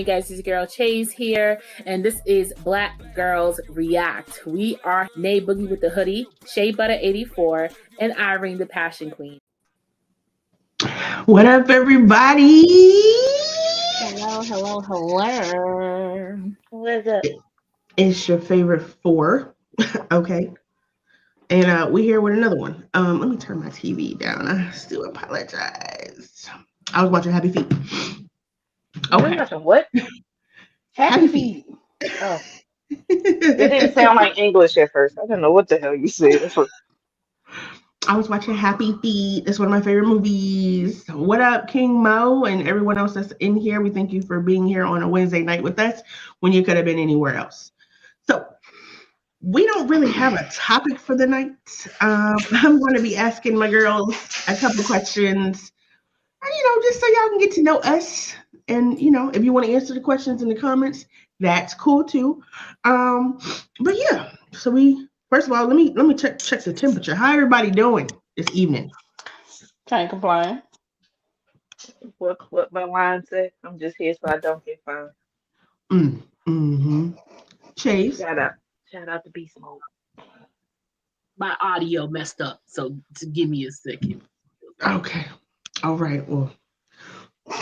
Hey guys, it's your girl Chase here, and this is Black Girls React. We are Nay Boogie with the hoodie, Shea Butter 84, and Irene the Passion Queen. What up, everybody? Hello. What's up? It's your favorite four. Okay. And we here with another one. Let me turn my TV down. I still apologize. I was watching Happy Feet. You're Okay. watching what? Happy Feet. Oh, it didn't sound like English at first. I don't know what the hell you said. I was watching Happy Feet. It's one of my favorite movies. What up, King Mo, and everyone else that's in here? We thank you for being here on a Wednesday night with us when you could have been anywhere else. So, we don't really have a topic for the night. I'm going to be asking my girls a couple questions, just so y'all can get to know us. And if you want to answer the questions in the comments, that's cool too. But yeah, so we first of all let me check the temperature. How everybody doing this evening? Can't complain. What my line said? I'm just here so I don't get fined. Mm-hmm. Chase. Shout out to Beast Mode. My audio messed up, so give me a second. Okay. All right. Well,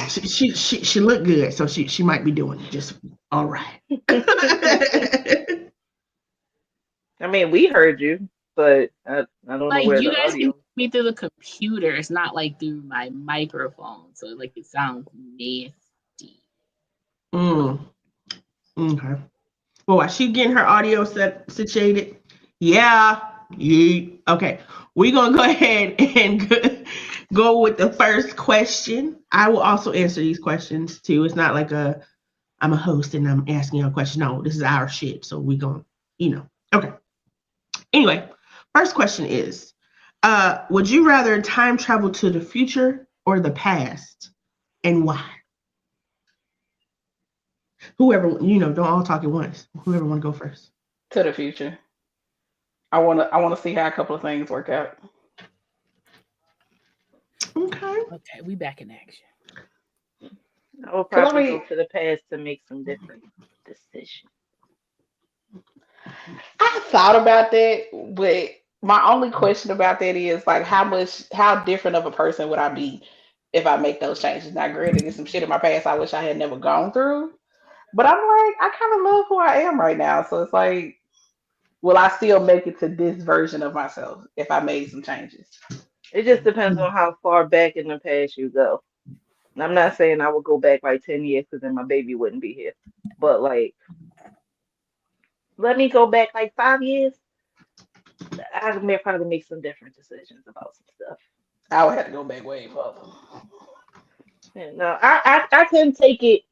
she looked good, so she might be doing it just all right. I mean, we heard you, but I don't know Like where you the guys can hear audio. me through the computer. It's not like through my microphone, so like it sounds nasty. Mm. Okay. Well, while she getting her audio situated, yeah. Okay. We're gonna go ahead and go with the first question. I will also answer these questions too. It's not like I'm a host and I'm asking you a question. No, this is our shit. So we gonna, Okay. Anyway, first question is, would you rather time travel to the future or the past, and why? Whoever, don't all talk at once. Whoever want to go first. To the future. I wanna see how a couple of things work out. Okay. Okay, we back in action. I will 'Cause I probably go mean, to the past to make some different decisions. I thought about that, but my only question about that is like how different of a person would I be if I make those changes? Now, granted, there's some shit in my past I wish I had never gone through, but I'm like, I kind of love who I am right now. So it's like, will I still make it to this version of myself if I made some changes? It just depends on how far back in the past you go. And I'm not saying I would go back like 10 years because then my baby wouldn't be here. But like, let me go back like 5 years. I may probably make some different decisions about some stuff. I would have to go back way further. Yeah, no, I couldn't take it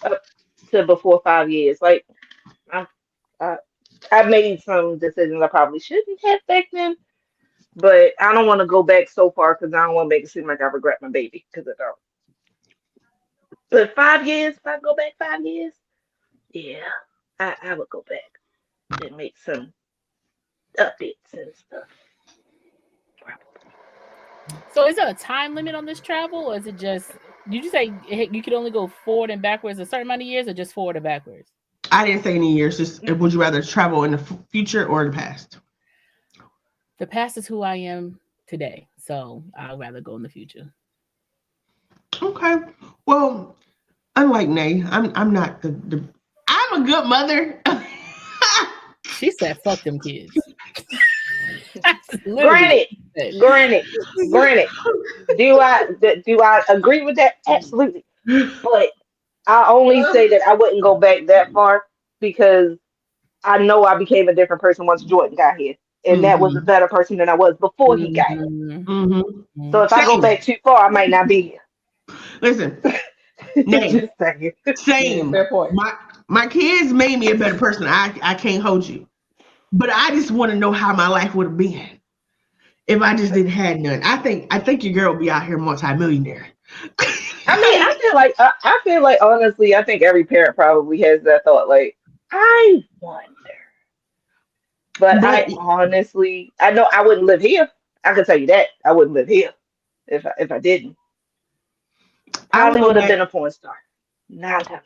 up to before 5 years. Like I I I made some decisions I probably shouldn't have back then, but I don't want to go back so far because I don't want to make it seem like I regret my baby because I don't. But 5 years, if I go back 5 years, yeah, I would go back and make some updates and stuff. Probably. So is there a time limit on this travel, or is it just? Did you say you could only go forward and backwards a certain amount of years, or just forward and backwards? I didn't say any years. Just would you rather travel in the future or the past? The past is who I am today, so I'd rather go in the future. Okay. Well, unlike Nay, I'm not the I'm a good mother. She said, "Fuck them kids." That's literally Granted, granted, granted. Do I agree with that? Absolutely. But I only say that I wouldn't go back that far because I know I became a different person once Jordan got here. And that was a Mm-hmm. better person than I was before he got here. Mhm. Mm-hmm. So if I go Same. back too far, I might not be Listen, here. Nay, Just saying. Yeah, same. fair point. My kids made me a better person. I can't hold you, but I just want to know how my life would have been if I just didn't had none. I think your girl will be out here multimillionaire. I mean, I feel like honestly, I think every parent probably has that thought. Like, I wonder, but But I honestly, I know I wouldn't live here. I can tell you that I wouldn't live here if I didn't. I would Probably go would have back. been a porn star. 9 times.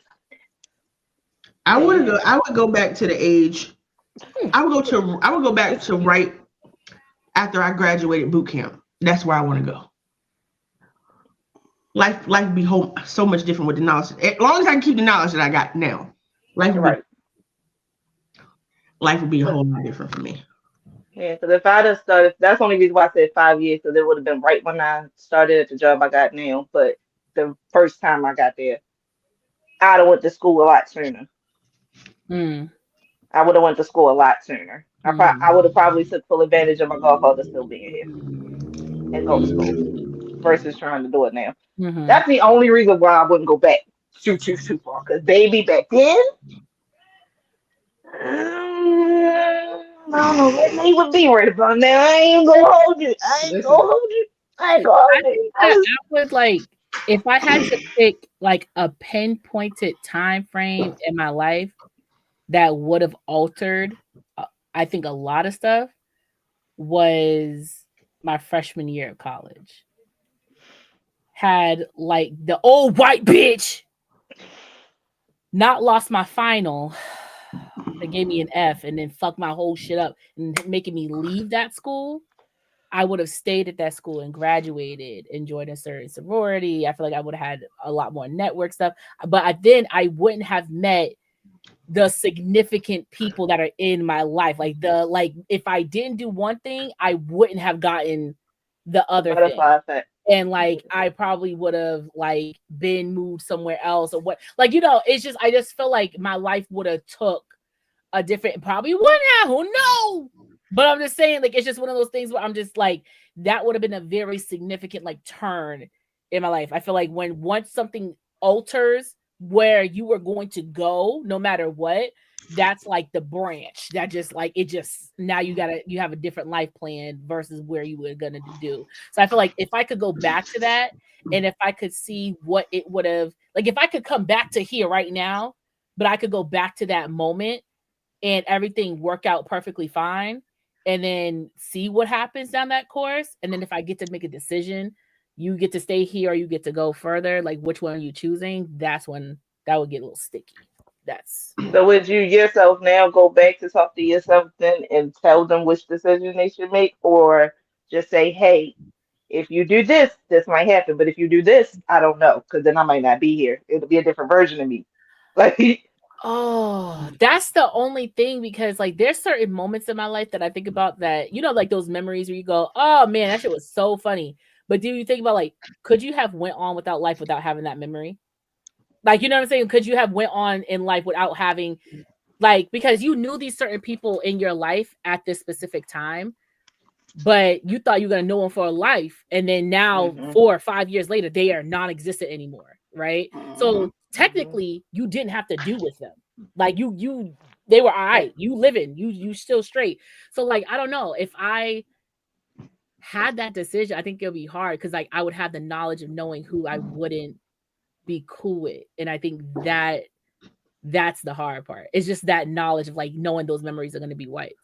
I would go. I would go back to the age. I would go back to right after I graduated boot camp. That's where I want to go. Life be so much different with the knowledge. As long as I can keep the knowledge that I got now, life would be a whole lot different for me. Yeah, because if I'd have started, that's the only reason why I said 5 years, because it would have been right when I started at the job I got now. But the first time I got there, I'd have went to school a lot sooner. I would have went to school a lot sooner. I would have probably took full advantage of my godfather still being here and go to school versus trying to do it now. That's the only reason why I wouldn't go back too far. Because baby, back then, I don't know what they would be right about now. I ain't gonna hold you. I would like, if I had to pick like a pinpointed time frame in my life that would have altered, I think a lot of stuff, was my freshman year of college. Had like the old white bitch not lost my final. They gave me an F and then fucked my whole shit up and making me leave that school, I would have stayed at that school and graduated and joined a certain sorority. I feel like I would have had a lot more network stuff, but then I wouldn't have met the significant people that are in my life. Like if I didn't do one thing, I wouldn't have gotten the other thing. And like I probably would have like been moved somewhere else or what. Like, it's just, I just feel like my life would have took a different, probably wouldn't have, who knows? But I'm just saying, like, it's just one of those things where I'm just like, that would have been a very significant like turn in my life. I feel like once something alters where you were going to go, no matter what, that's like the branch that just like, it just, now you have a different life plan versus where you were going to do. So I feel like if I could go back to that, and if I could see what it would have, like if I could come back to here right now, but I could go back to that moment and everything work out perfectly fine, and then see what happens down that course. And then if I get to make a decision, you get to stay here or you get to go further, like which one are you choosing? That's when that would get a little sticky. So would you yourself now go back to talk to yourself then and tell them which decision they should make, or just say, hey, if you do this, this might happen, but if you do this, I don't know, because then I might not be here. It'll be a different version of me. Like, oh, that's the only thing, because like there's certain moments in my life that I think about that, like those memories where you go, oh man, that shit was so funny. But do you think about like, could you have went on without life without having that memory? Like, you know what I'm saying? Could you have went on in life without having, like, because you knew these certain people in your life at this specific time, but you thought you were going to know them for a life. And then now 4 or 5 years later, they are non-existent anymore. Right. So technically you didn't have to do with them. Like they were all right. You living, you still straight. So like, I don't know if I had that decision, I think it'll be hard. Cause like I would have the knowledge of knowing who I wouldn't be cool with. And I think that's the hard part. It's just that knowledge of like knowing those memories are going to be wiped.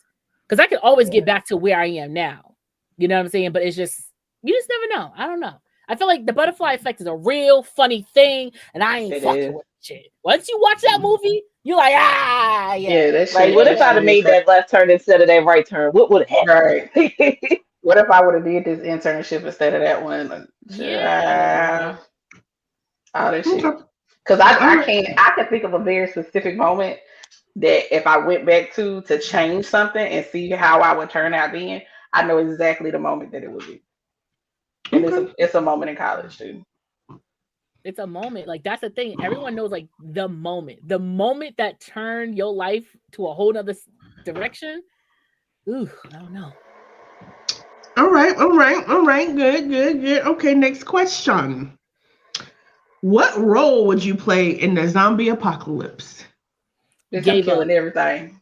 Cause I can always get back to where I am now. You know what I'm saying? But it's just, you just never know. I don't know. I feel like the butterfly effect is a real funny thing, and I ain't fucking with shit. Once you watch that movie, you're like, yeah. That's like, what if I'd have made that left turn instead of that right turn? What would have happened? Right. What if I would have did this internship instead of that one? Yeah. All this shit. Because I can think of a very specific moment that if I went back to change something and see how I would turn out then, I know exactly the moment that it would be. And it's a moment in college too. It's a moment. Like that's the thing. Everyone knows like the moment that turned your life to a whole nother direction. Ooh, I don't know. All right. Good. Okay, next question. What role would you play in the zombie apocalypse? Killing everything.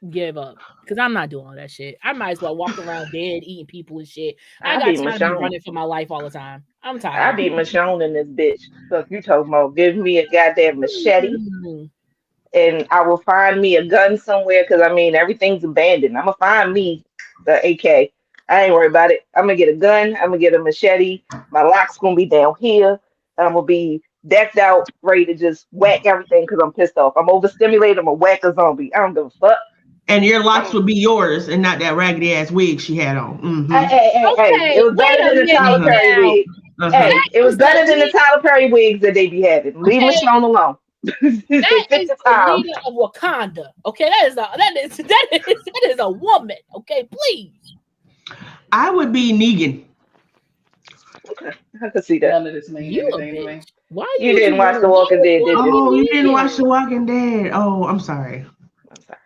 Give up, because I'm not doing all that shit. I might as well walk around dead, eating people and shit. I got time to be running for my life all the time. I'm tired. I be Michonne in this bitch. So if you talking about give me a goddamn machete, and I will find me a gun somewhere, because I mean everything's abandoned. I'm gonna find me the AK. I ain't worried about it. I'm gonna get a gun. I'm gonna get a machete. My lock's gonna be down here. I'm gonna be decked out, ready to just whack everything because I'm pissed off. I'm overstimulated. I'm gonna whack a zombie. I don't give a fuck. And your locks would be yours and not that raggedy ass wig she had on. Mm-hmm. Hey. Okay, It was better wait a than the Tyler minute Perry now. wig. Uh-huh. Hey, it was is better the than the Tyler Perry wigs that they be having. Leave Okay. Michonne alone. That Fit is the the time. leader of Wakanda. Okay, that is a woman. Okay, please. I would be Negan. Okay, I could see that. None of this means You a anything to me. bitch. Why You didn't watch The Walking Dead, did you? Oh, you didn't watch The Walking Dead. Oh, I'm sorry. I'm sorry.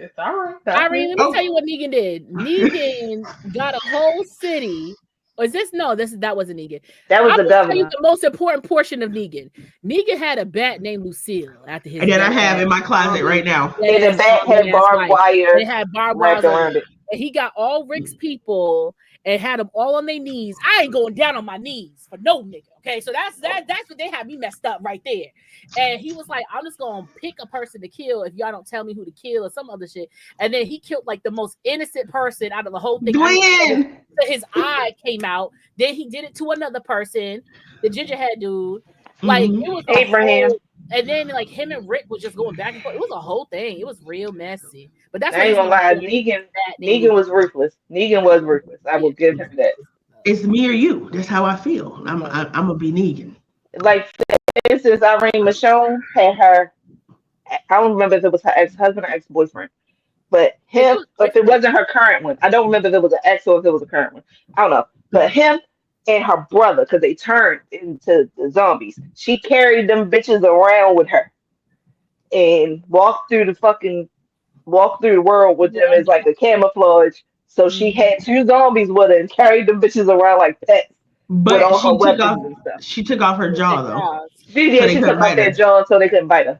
It's all right. Irene, let me Oh. tell you what Negan did. Negan got a whole city. Or is this no? That wasn't Negan. That was I'm the gonna tell you governor. the most important portion of Negan. Negan had a bat named Lucille after his. And that I death. have in my closet right now. And the bat had barbed wire They had barbed wrapped wire around it. and he got all Rick's people and had them all on their knees. I ain't going down on my knees for no nigga. Okay, so that's what they had me messed up right there. And he was like, I'm just gonna pick a person to kill if y'all don't tell me who to kill or some other shit. And then he killed like the most innocent person out of the whole thing. Glenn! His eye came out. Then he did it to another person, the gingerhead dude. Like Mhm. it was a Abraham. whole- and then like him and Rick was just going back and forth. It was a whole thing. It was real messy. But that's I ain't gonna lie, Negan was ruthless. Negan was ruthless. I will give him that. It's me or you. That's how I feel. I'm gonna be Negan. Like, for instance, Irene Michonne had her. I don't remember if it was her ex-husband or ex-boyfriend, but him. If it wasn't her current one, I don't remember if it was an ex or if it was a current one. I don't know. But him and her brother, because they turned into the zombies, she carried them bitches around with her and walked through the world with them as like a camouflage. So she had two zombies with her and carried them bitches around like pets with But all her weapons and stuff. she took off her jaw though. She So they took couldn't off bite that her. jaw so they couldn't bite her.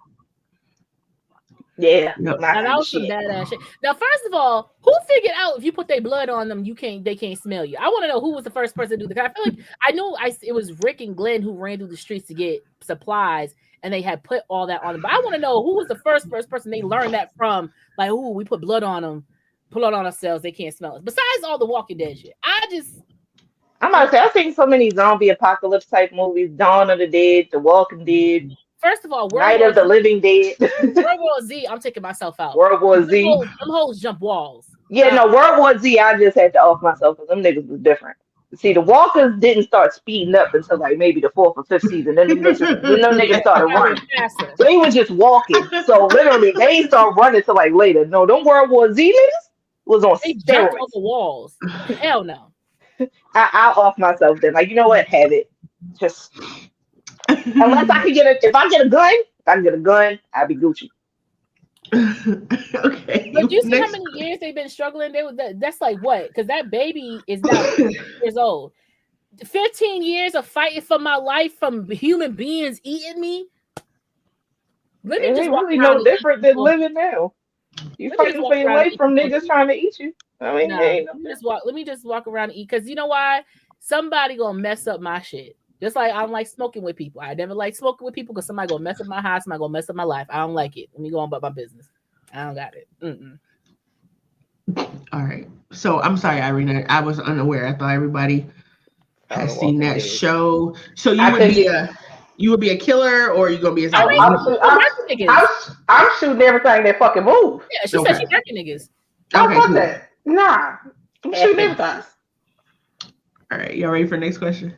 Yeah, Yep. Now, my that kind of was some shit. badass shit. Now, first of all, who figured out if you put their blood on them, they can't smell you? I want to know who was the first person to do that. I feel like I knew it was Rick and Glenn who ran through the streets to get supplies, and they had put all that on them. But I want to know who was the first person they learned that from. Like, ooh, we put blood on them, put blood on ourselves, they can't smell us. Besides all the Walking Dead shit, I'm about to say, I've seen so many zombie apocalypse type movies: Dawn of the Dead, The Walking Dead, first of all, Night of the Living Dead, World War Z. I'm taking myself out. World War Z. Them hoes jump walls. Yeah, no, World War Z. I just had to off myself because them niggas was different. See, the walkers didn't start speeding up until like maybe the 4th or 5th season. Then them niggas started running. They were just walking. So literally, they ain't start running till like later. No, them World War Z niggas was on They jumped steroids. over walls. Hell no. I'll off myself then. Like, you know what? Have it. Just unless I can if I can get a gun, I'll be Gucci. Okay. But do you see how many years they've been struggling? That's like what? Because that baby is now 15 years old. 15 years of fighting for my life from human beings eating me. Let me It just ain't walk really around no and different eat than people. living now. You Let me fighting just for your walk around life and from eat niggas people. trying to eat you. I mean, Nah, ain't no let me just walk around and eat, because you know why? Somebody gonna mess up my shit. Just like I don't like smoking with people. I never like smoking with people because somebody gonna mess up my house. Somebody gonna mess up my life. I don't like it. Let me go on about my business. I don't got it. All right. So I'm sorry, Irina. I was unaware. I thought everybody has seen that show. So you would be a killer, or you gonna be a zombie? I'm shooting everything that fucking move. Yeah, she said she wrecking niggas. I fuck that. Nah, I'm shooting everything. All right, y'all ready for the next question?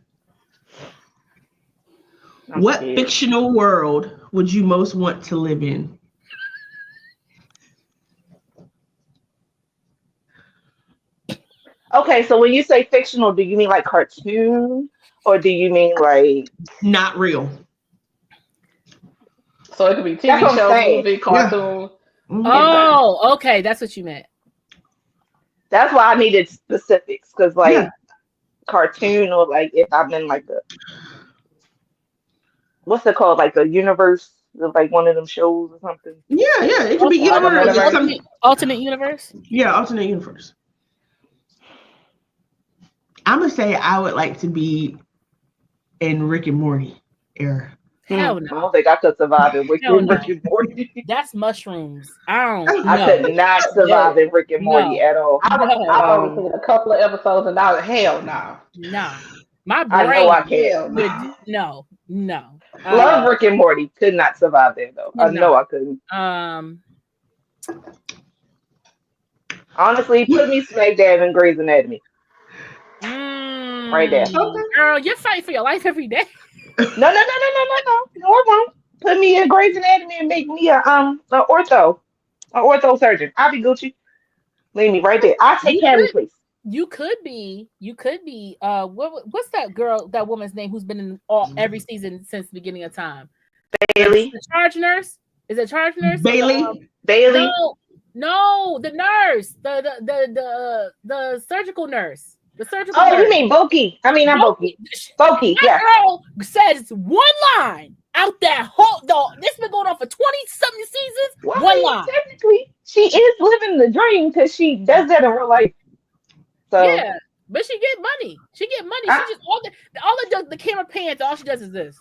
What fictional world would you most want to live in? Okay, so when you say fictional, do you mean like cartoon, or do you mean like not real? So it could be TV show, movie, cartoon. Yeah. Oh, okay, that's what you meant. That's why I needed specifics, because like cartoon, or like if I'm in like a what's it called, like a universe, like one of them shows or something. Yeah, it could be alternate universe. Yeah, alternate universe. I'm gonna say I would like to be in Rick and Morty era. Hell no. I don't think I could survive in Rick and Morty. That's mushrooms. I could not survive in Rick and Morty at all. I've only seen a couple of episodes and I was hell no. No. My brain. I know I can't. No. No. Love Rick and Morty. Could not survive there though. I know I couldn't. Honestly, put me smack dab in Grey's Anatomy. Right there. Okay. Girl, you're fighting for your life every day. No, I won't. Put me in Grey's Anatomy and make me an ortho surgeon. I'll be Gucci. Leave me right there. I'll take Carrie, please. You could be. What's that woman's name who's been in every season since the beginning of time? Bailey. The charge nurse? Is it charge nurse? Bailey. Bailey. No, the nurse, the surgical nurse. The surgical Oh, nurse. you mean Boki? I mean, not Boki. Boki, That yeah. girl says one line out that whole dog. This been going on for 20-something seasons. Well, one line. Technically, she is living the dream because she does that in real life. So Yeah, but she get money. She just all the camera pans. All she does is this.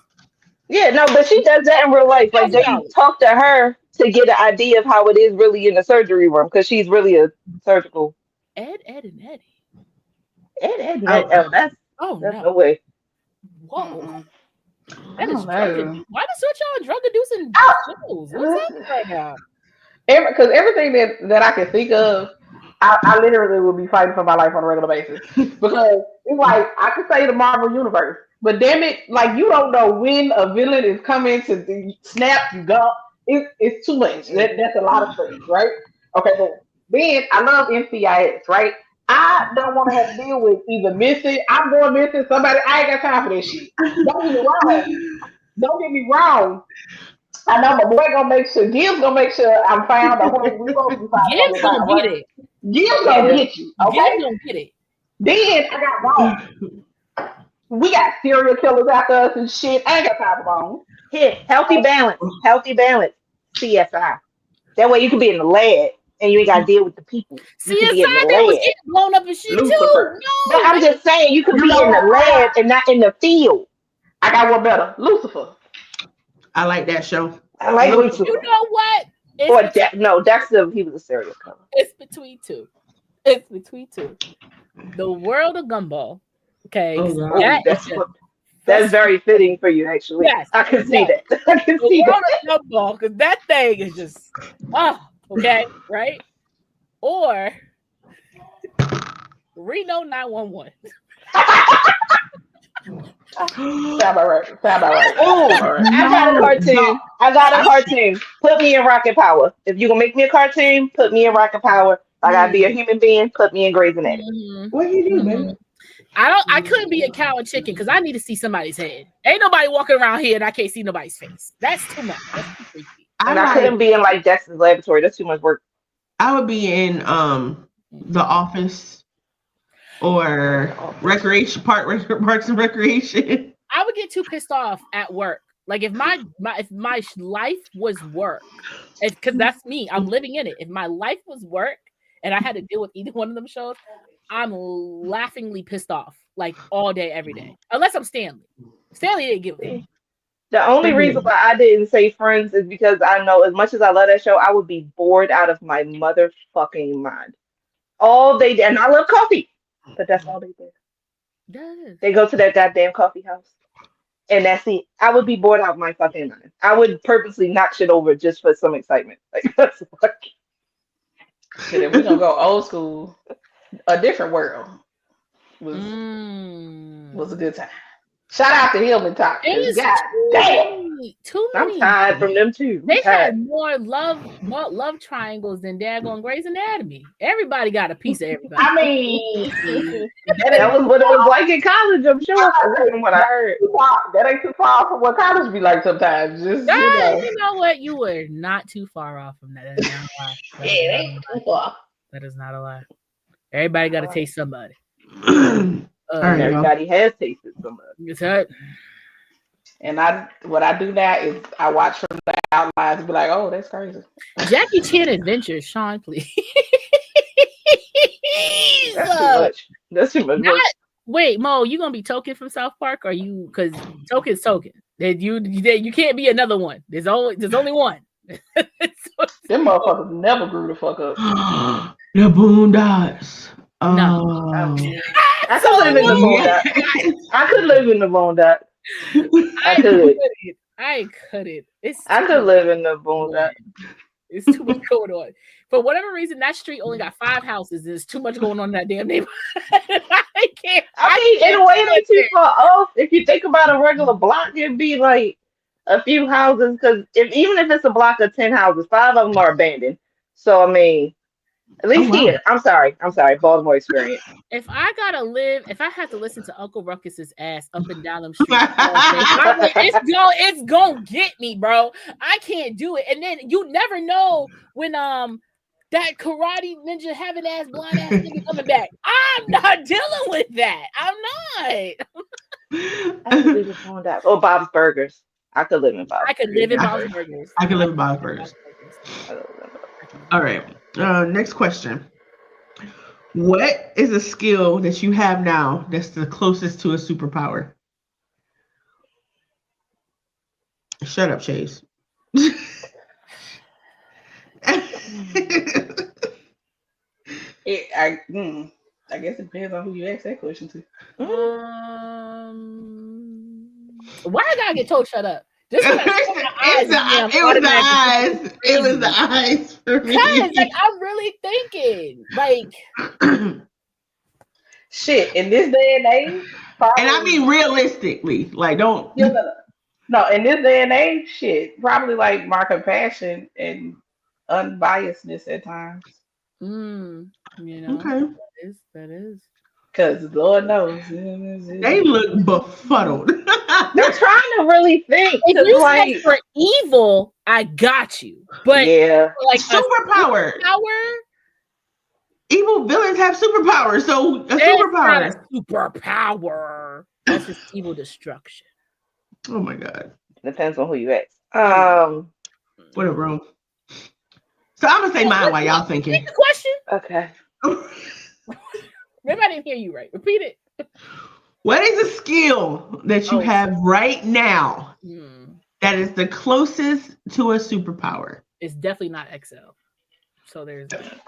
Yeah, no, but she does that in real life. Like they talk to her to get an idea of how it is really in the surgery room because she's really a surgical. Ed, and Eddie. Ed. That's no way. Whoa. That is know. why does switch on drug inducing shows? What's happening right now? Because everything that I can think of, I literally will be fighting for my life on a regular basis. Because it's like I could say the Marvel Universe, but damn it, like you don't know when a villain is coming to snap you go. It's too much. That's a lot of things, right? Okay, so then I love NCIS, right? I don't want to have to deal with either missing. I'm going missing somebody. I ain't got time for that shit. Don't get me wrong. I know my boy gonna make sure. Gibbs gonna make sure I'm found. Gibbs gonna get it. Gibbs gonna get you. Okay. Gibbs gonna get it. Then I got Bones. We got serial killers after us and shit. I ain't got time for Bones. Here, healthy balance. CSI. That way you can be in the lab and you ain't gotta deal with the people. CSI that was getting blown up and shit too. No, but I'm just saying you can be in the lab and not in the field. I got one better. Lucifer. I like that show. I like Lucifer. You know what? Dexter, he was a serial killer. It's between two. The World of Gumball. Okay. That's very fitting for you, actually. Yes, I can see that. I can see World that. of Gumball, because that thing is just okay, right? Or Reno 911. Sound about right. Oh, I got a cartoon. Put me in Rocket Power. If you're gonna make me a cartoon, put me in Rocket Power. I gotta be a human being. Put me in Grey's Anatomy. What do you do, baby? I couldn't be a cow and chicken because I need to see somebody's head. Ain't nobody walking around here and I can't see nobody's face. That's too much. That's too freaky. I couldn't be in like Dexter's Laboratory. That's too much work. I would be in The Office or Parks and Recreation. I would get too pissed off at work. Like if my life was work, because that's me. I'm living in it. If my life was work and I had to deal with either one of them shows, I'm laughingly pissed off like all day, every day. Unless I'm Stanley. Stanley didn't give a fuck. The only reason why I didn't say Friends is because I know as much as I love that show, I would be bored out of my motherfucking mind. All they did, and I love coffee, but that's all they did. They go to that goddamn coffee house, and that's it. I would be bored out of my fucking mind. I would purposely knock shit over just for some excitement. Like that's fucking. Shit, if we're gonna go old school, A Different World was a good time. Shout out to Hillman Top. God damn. Too many. I'm tired from them too. They had more love triangles than daggone Grey's Anatomy. Everybody got a piece of everybody. I mean, that was what it was like in college, I'm sure. From what I heard. That ain't too far from what college be like sometimes. Just, you know what? You were not too far off from that. That is not a lie. It ain't too far. That is not a lie. Everybody got to taste somebody. Everybody has tasted somebody. It's hurt. And what I do now is I watch from the outlines and be like, oh, that's crazy. Jackie Chan Adventures, Sean, please. That's too much. That's too much. Wait, Mo, you gonna be Token from South Park? Or you? Because Token's Token. You can't be another one. There's only one. Them motherfuckers never grew the fuck up. The Boondocks. No. I could live in the Boondocks. I could live in the Boondocks. I could. I couldn't. I could live in the boondocks. It's too much going on. For whatever reason, that street only got 5 houses. There's too much going on in that damn neighborhood. I can't. I mean, in a way, they too far off. If you think about a regular block, it'd be like a few houses. Because even if it's a block of 10 houses, 5 of them are abandoned. So I mean, at least here. I'm sorry, Baltimore experience. If I have to listen to Uncle Ruckus's ass up and down them streets, it's gonna get me, bro. I can't do it. And then you never know when that karate ninja having ass blind ass nigga coming back. I'm not dealing with that. I'm not. I could live in boondocks or Bob's Burgers. I could live in Bob's. I could live in Bob's Burgers. I could live in Bob's Burgers. All right. Next question. What is a skill that you have now that's the closest to a superpower? Shut up, Chase. I guess it depends on who you ask that question to. Why I gotta get told shut up? Just It was the eyes for me. Because like I'm really thinking, like shit in this day and age. And I mean realistically, like don't. No, in this day and age, shit, probably like my compassion and unbiasedness at times. You know, okay, that is. Because Lord knows they look befuddled. They're trying to really think. If you like say for evil, I got you. But yeah, like superpower. Evil villains have superpowers, so a superpower. Not a superpower. That's just evil destruction. Oh my god. Depends on who you ask. What a room. So I'm gonna say mine while y'all thinking. Repeat the question. Okay. Maybe I didn't hear you right. Repeat it. What is a skill that you have right now that is the closest to a superpower? It's definitely not Excel. So there's that.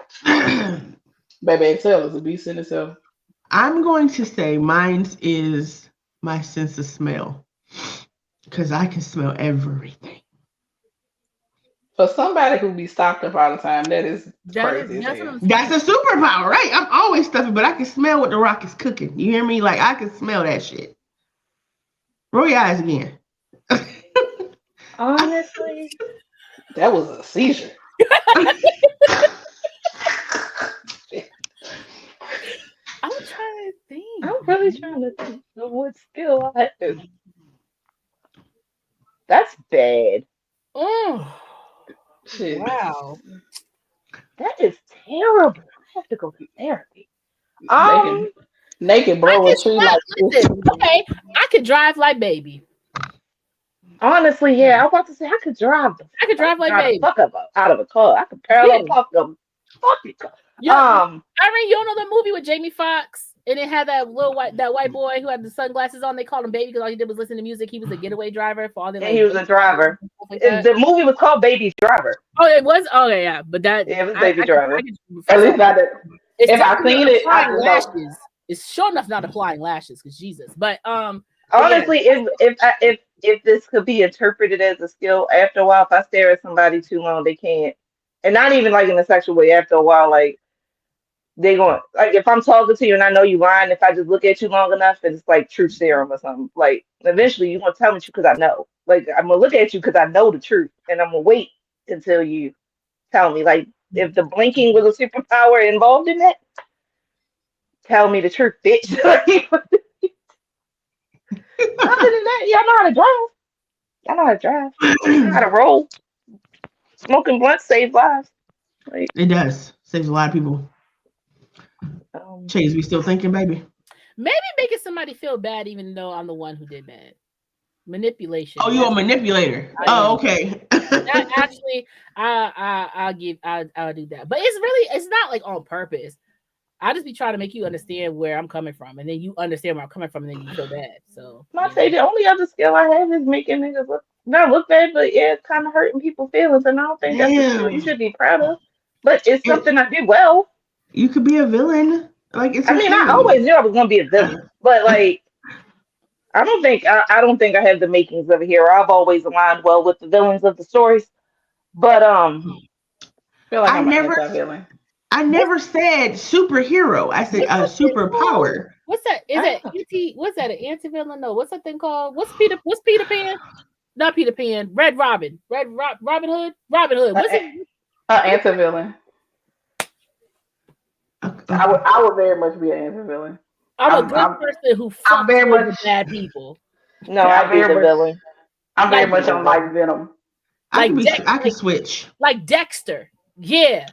Baby, Excel is a beast in itself. I'm going to say mine is my sense of smell. Because I can smell everything. For somebody who be stocked up all the time, that's crazy. That's a superpower, right? I'm always stuffy, but I can smell what the Rock is cooking. You hear me? Like I can smell that shit. Roll your eyes again. Honestly, that was a seizure. I'm trying to think. I'm really trying to think of what skill I have. That's bad. Oh, shit. Wow. That is terrible. I have to go through therapy. Naked blow a tree like this. Okay, I could drive like baby. Honestly, yeah, I was about to say I could drive. I could drive like baby. Fuck up out of a car. I could parallel park them. Fuck it. Irene, you know the movie with Jamie Foxx, and it had that white boy who had the sunglasses on. They called him baby because all he did was listen to music. He was a getaway driver for all the. He was a driver. The movie was called Baby Driver. Oh, it was. Oh yeah, but that it was Baby Driver. At least not that. If I seen it, I lashes. It's sure enough not applying lashes because Jesus. But honestly, if this could be interpreted as a skill, after a while, if I stare at somebody too long, they can't, and not even like in a sexual way. After a while, like. They going like if I'm talking to you and I know you lying, if I just look at you long enough, it's like truth serum or something. Like eventually you're gonna tell me because I know. Like I'm gonna look at you because I know the truth, and I'm gonna wait until you tell me. Like if the blinking was a superpower involved in that, tell me the truth, bitch. Other than that, y'all know how to drive. Y'all know how to drive. You know how to roll. Smoking blunts saves lives. Like, it does. Saves a lot of people. Chase, we still thinking, baby? Maybe making somebody feel bad, even though I'm the one who did bad. Manipulation. Oh, you're a manipulator. Okay. Actually, I'll do that. But it's not like on purpose. I just be trying to make you understand where I'm coming from, and then you understand where I'm coming from, and then you feel bad. So I say the only other skill I have is making niggas look bad, but yeah, it's kind of hurting people's feelings, and I don't think that's a skill you should be proud of. But it's something I did well. You could be a villain. Like I always knew I was gonna be a villain, but like I don't think I have the makings of a hero. I've always aligned well with the villains of the stories. But I feel like I I'm an never, anti-villain. I never said superhero. I said What's that thing called? superpower. What's that? Is it anti? What's that? An anti-villain? No. What's that thing called? What's Peter Pan? Not Peter Pan. Red Robin. Robin Hood. Robin Hood. What's it? Anti-villain. Okay. I would very much be an anti-villain. I'm a good person who fucks very with much- the bad people. no, Yeah, I'd be the villain. I'm very Like- much on like Venom. I Like can switch. Like Dexter. Yeah.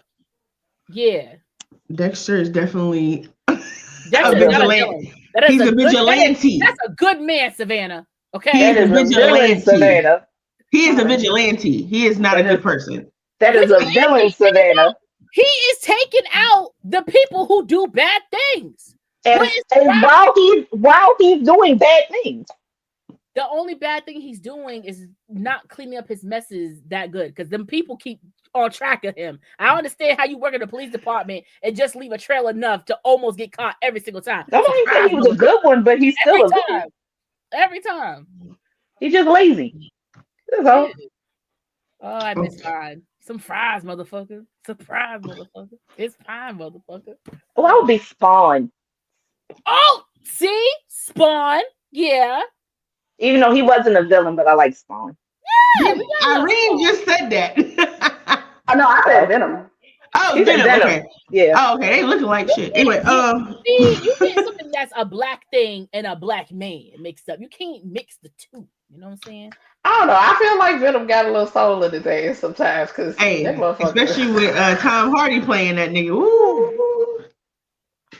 Dexter is definitely Dexter a is not a vigilante. villain. That is He's a good- vigilante. That's a good man, Savannah. Okay. He That is is a a villain, vigilante. Savannah. He is a vigilante. He is not a good person. That is a villain, Savannah. He is taking out the people who do bad things. And, What is and while he's doing bad things. The only bad thing he's doing is not cleaning up his messes that good because them people keep on track of him. I understand how you work in the police department and just leave a trail enough to almost get caught every single time. Nobody said he was a good one, but he's still Every a villain. time. Every time. He's just lazy. That's all. Oh, I miss fries. Some fries, motherfucker. Surprise, motherfucker. It's fine, motherfucker. Well, I would be Spawn. Oh, see? Spawn. Yeah. Even though he wasn't a villain, but I like Spawn. Yeah, we got Irene just said that. I know. I said Venom. Oh, He's a Venom. Venom. Okay. Yeah. Oh, okay. They looking like shit. Anyway, See, you get something that's a black thing and a black man mixed up. You can't mix the two. You know what I'm saying? I don't know. I feel like Venom got a little soul in his ass sometimes because hey, that motherfucker. especially with Tom Hardy playing that nigga. Ooh.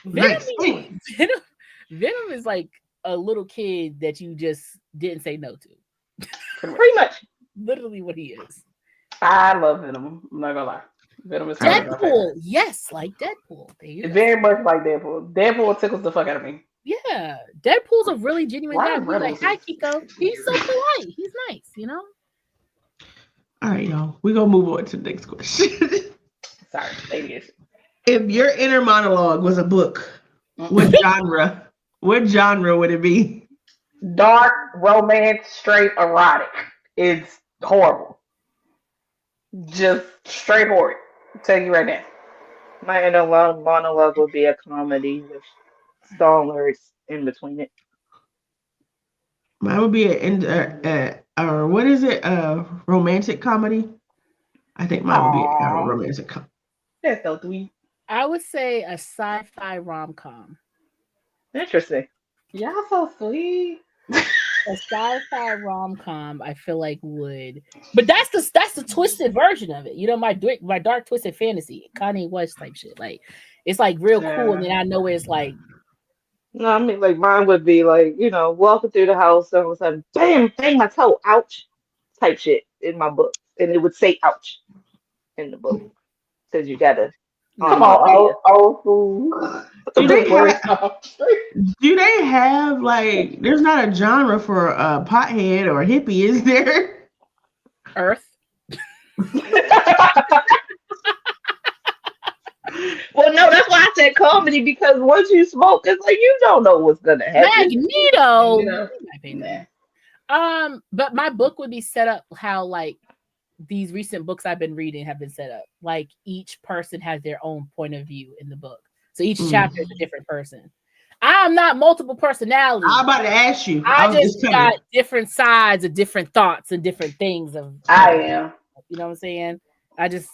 Venom, Nice. Venom is like a little kid that you just didn't say no to. Pretty much. Literally what he is. I love Venom. I'm not gonna lie. Venom is probably my favorite. Deadpool. Yes, like Deadpool. There you go. Very much like Deadpool. Deadpool tickles the fuck out of me. Yeah. Deadpool's a really genuine Why guy. are He's like, rebels- hi, Kiko. He's so polite. He's nice, you know? All right, y'all. We're gonna move on to the next question. Sorry, ladies. If your inner monologue was a book, what genre? What genre would it be? Dark, romance, straight, erotic. It's horrible. Just straight horrid. I'll tell you right now. My inner monologue would be a comedy with song lyrics in between it. Mine would be or what is it? Romantic comedy. I think mine would be a Aw. romantic comedy. That's so sweet. I would say a sci-fi rom-com. Interesting. Y'all so sweet. A sci-fi rom-com, I feel like would, but that's the twisted version of it. You know, my dark twisted fantasy, Kanye West type shit. Like it's like real cool, and then I know it's like No, I mean, like mine would be like, walking through the house, and all of a sudden, bam, bang my toe, ouch, type shit in my book, and it would say ouch in the book because you gotta. Come on, old fool. Do they have like? There's not a genre for a pothead or a hippie, is there? Earth. Well, no, that's why I said comedy because once you smoke, it's like you don't know what's gonna happen. Magneto. Yeah. But my book would be set up how like these recent books I've been reading have been set up. Like each person has their own point of view in the book. So each chapter is a different person. I'm not multiple personalities. I'm about to ask you. I was just coming. got different sides of different thoughts and different things of I am. you know what I'm saying? I just,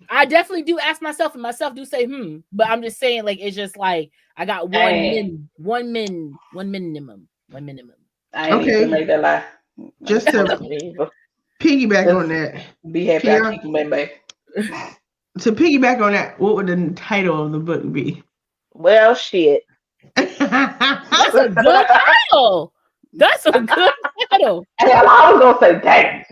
I definitely do ask myself, and myself do say, but I'm just saying, like, it's just like I got one minimum. I ain't Okay. even make that lie. Just to piggyback on that. Be happy Yeah. I keep you, baby. To piggyback on that, what would the title of the book be? Well, shit. That's a good title. That's a good title. Hell, I was gonna say dang.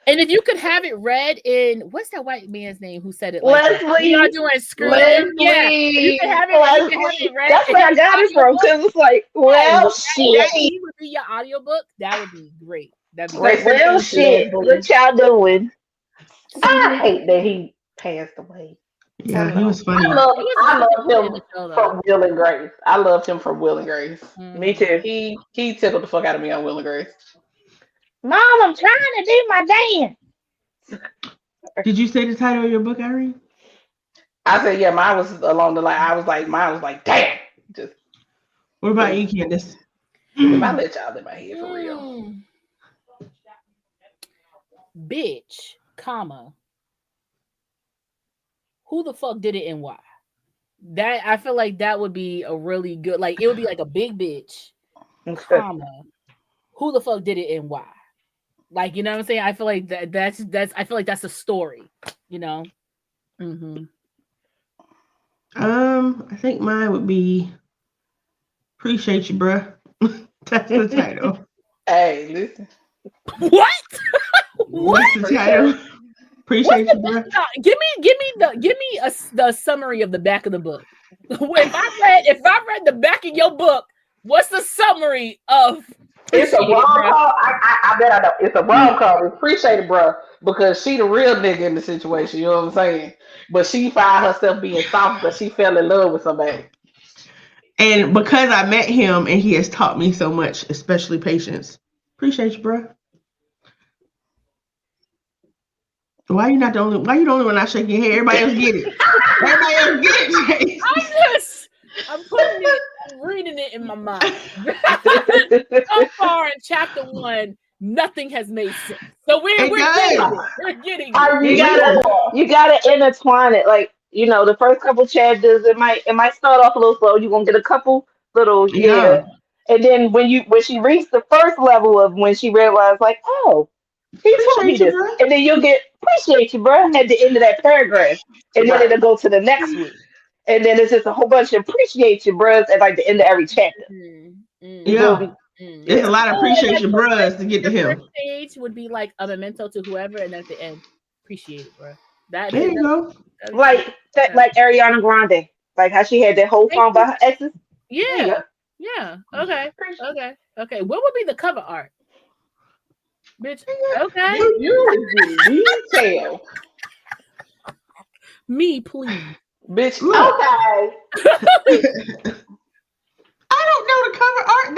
And if you could have it read in what's that white man's name who said it? Like Leslie. you are doing screw. Leslie. Yeah, you can have it read. That's where I got it from because it's like, well, shit. That would be your audiobook. That would be great. That'd be Like, great. well, shit. What y'all doing? I hate that he passed away. Yeah, he was funny. I love in him the show, though. from Will and Grace. I loved him from Will and Grace. Me too. He tickled the fuck out of me on Will and Grace. Mom, I'm trying to do my dance. Did you say the title of your book, Irene? I said, yeah, mine was along the line. Mine was like, damn. Just What about you, Candace? if I let y'all in my head for real. Bitch, comma. Who the fuck did it and why? That I feel like that would be a really good, like it would be like a big bitch, comma. Who the fuck did it and why? Like, you know what I'm saying? I feel like that's I feel like that's a story, you know. I think mine would be Appreciate You, bruh. That's the title. Hey, listen. What? What's the title? Appreciate You, bruh. Give me the summary of the back of the book. If I read the back of your book, what's the summary of? It's a rom-com. I bet I know. It's a rom-com. Appreciate it, bro, because she the real nigga in the situation. You know what I'm saying? But she found herself being soft because she fell in love with somebody. And because I met him and he has taught me so much, especially patience. Appreciate you, bro. Why you the only one not shaking your head? Everybody else get it. Everybody else get it. I'm reading it in my mind. So far in chapter 1, nothing has made sense. So we're getting it. You gotta intertwine it. Like, you know, the first couple chapters, it might start off a little slow. You're gonna get a couple little and then when she reached the first level of when she realized, like, oh, he told me this, and then you'll get appreciate you, bro, at the end of that paragraph, and then it'll go to the next week, and then it's just a whole bunch of appreciate you, bros, at like the end of every chapter. There's a lot of appreciate you, bros, to get to him. First stage would be like a memento to whoever, and then at the end, appreciate it, bro. There you go. Like Ariana Grande, like how she had that whole song by her exes. Yeah. Okay. What would be the cover art? Bitch. Okay. You detail. Me, please. Bitch. Look. Okay. I don't know the cover art.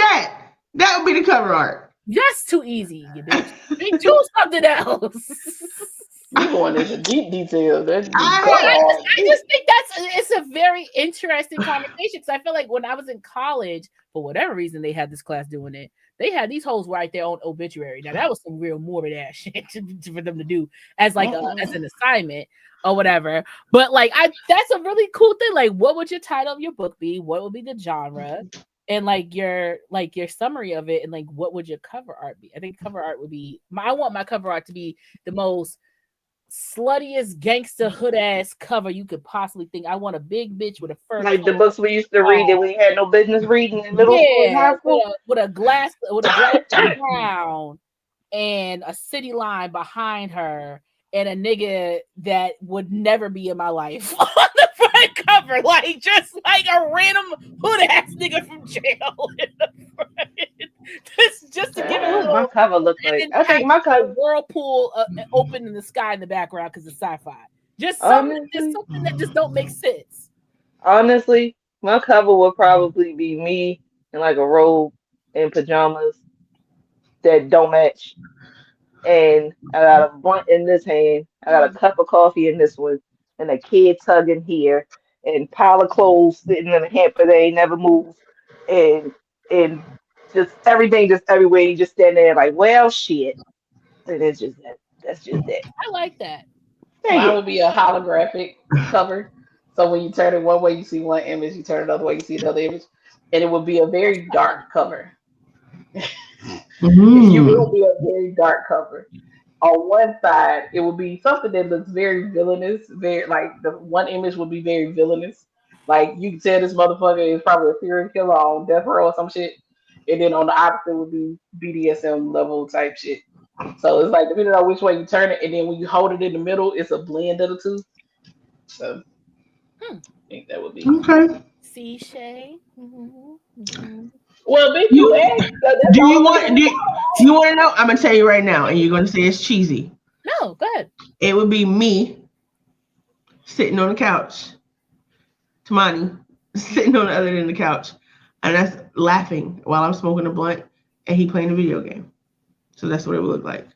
That would be the cover art. That's too easy, you bitch. Do something else. You going into deep details. I just think it's a very interesting conversation because I feel like when I was in college, for whatever reason, they had this class doing it. They had these hoes write their own obituary. Now that was some real morbid ass shit for them to do as like as an assignment or whatever. But like that's a really cool thing. Like, what would your title of your book be? What would be the genre? And like your summary of it, and like what would your cover art be? I think cover art would be I want my cover art to be the most sluttiest gangster hood ass cover you could possibly think. I want a big bitch with a fur like the books we used to read that we had no business reading in middle school and high school. With a glass crown and a city line behind her and a nigga that would never be in my life on the front cover, like just like a random hood ass nigga from jail in the front. Just to give it a little. My cover look like. I think my cover whirlpool open in the sky in the background because it's sci-fi. Just something that just don't make sense. Honestly, my cover would probably be me in like a robe and pajamas that don't match. And I got a blunt in this hand. I got a cup of coffee in this one, and a kid tugging here, and pile of clothes sitting in a hamper that ain't never moved, and just everything just everywhere. You just stand there like, well, shit. And it's just that. That's just that. I like that. Mine would be a holographic cover. So when you turn it one way, you see one image. You turn it another way, you see another image. And it would be a very dark cover. It will be a very dark cover. On one side, it will be something that looks very villainous. Very like the one image would be very villainous. Like you can tell this motherfucker is probably a serial killer on death row or some shit. And then on the opposite would be BDSM level type shit. So it's like depending on which way you turn it, and then when you hold it in the middle, it's a blend of the two. So I think that would be okay. See, Shay. Well, bitch, you asked. Do you want to know? I'm gonna tell you right now, and you're gonna say it's cheesy. No, go ahead. It would be me sitting on the couch. Tamani sitting on the other end of the couch. And that's laughing while I'm smoking a blunt and he playing a video game. So that's what it would look like.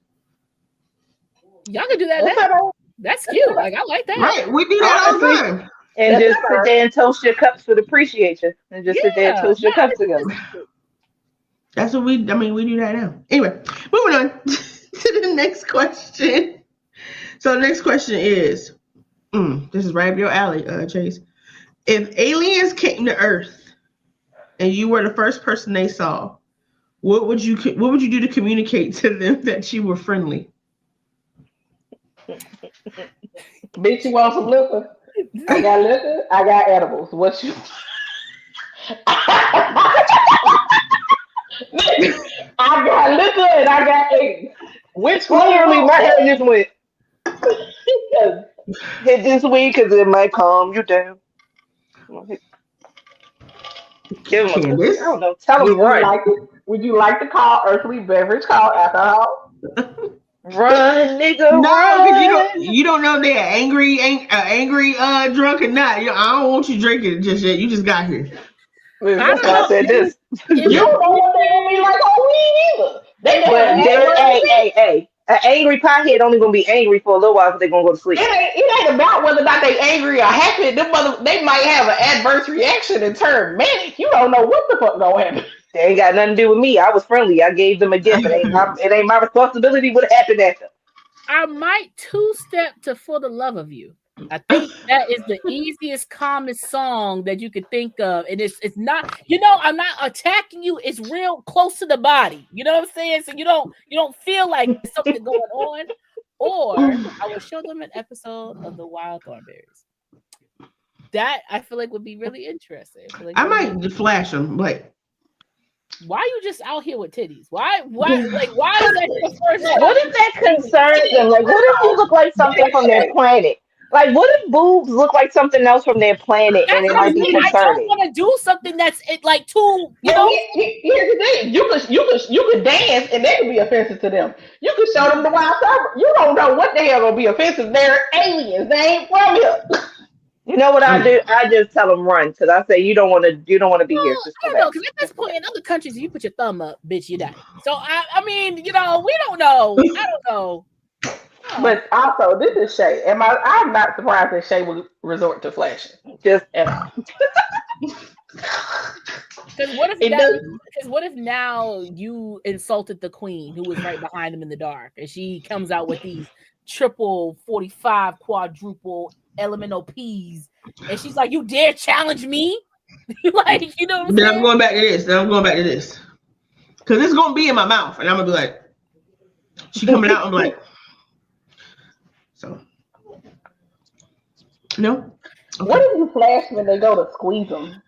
Y'all can do that now. That's cute. Like, I like that. Right. We do that all the time. And just sit there and toast your cups with appreciation. And just sit there and toast your cups together. That's what we do that now. Anyway, moving on to the next question. So the next question is, this is right up your alley, Chase. If aliens came to Earth and you were the first person they saw, what would you do to communicate to them that you were friendly? Bitch, you want some liquor? I got liquor. I got edibles. What you? I got liquor and I got eggs. Which one? Literally, my head just went. Hit this week because it might calm you down. Give him a Candace? I don't know. Tell him run. Would you like to call earthly beverage called alcohol? Run, nigga, No, run. because you don't know if they're angry drunk or not. I don't want you drinking just yet. You just got here. That's why I said this. You don't know what they're gonna be like on weed either. Hey, an angry pothead only gonna be angry for a little while because they're gonna go to sleep. It ain't about whether or not they angry or happy. They might have an adverse reaction and turn manic. You don't know what the fuck gonna happen. They ain't got nothing to do with me. I was friendly. I gave them a gift. It ain't my responsibility what happened after. I might two-step to For the Love of You. I think that is the easiest, calmest song that you could think of. And it's not, I'm not attacking you. It's real close to the body. You know what I'm saying? So you don't feel like there's something going on. Or I will show them an episode of The Wild Thornberrys. That I feel like would be really interesting. I might flash them, like. Why are you just out here with titties? Why is that your first? What if that concerns them? Like, what if you look like something from their planet? Like, what if boobs look like something else from their planet and it might be concerning? I don't want to do something that's like too, Here's the thing: you could dance and that could be offensive to them. You could show them the wild serpent. You don't know what the hell gonna be offensive. They're aliens. They ain't from here. You know what I do? I just tell them run because I say you don't want to be here. Just I don't know, because at this point in other countries, if you put your thumb up, bitch, you die. So I mean, we don't know. I don't know. Oh. But also, this is Shay. I'm not surprised that Shay would resort to flashing. Just at all. Because what if now you insulted the queen who was right behind him in the dark, and she comes out with these triple 45 quadruple elemental P's, and she's like, "You dare challenge me?" Like, you know what I'm saying? I'm going back to this. Because it's gonna be in my mouth, and I'm gonna be like, she coming out. I'm like, so no. Okay. What if you flash when they go to squeeze them?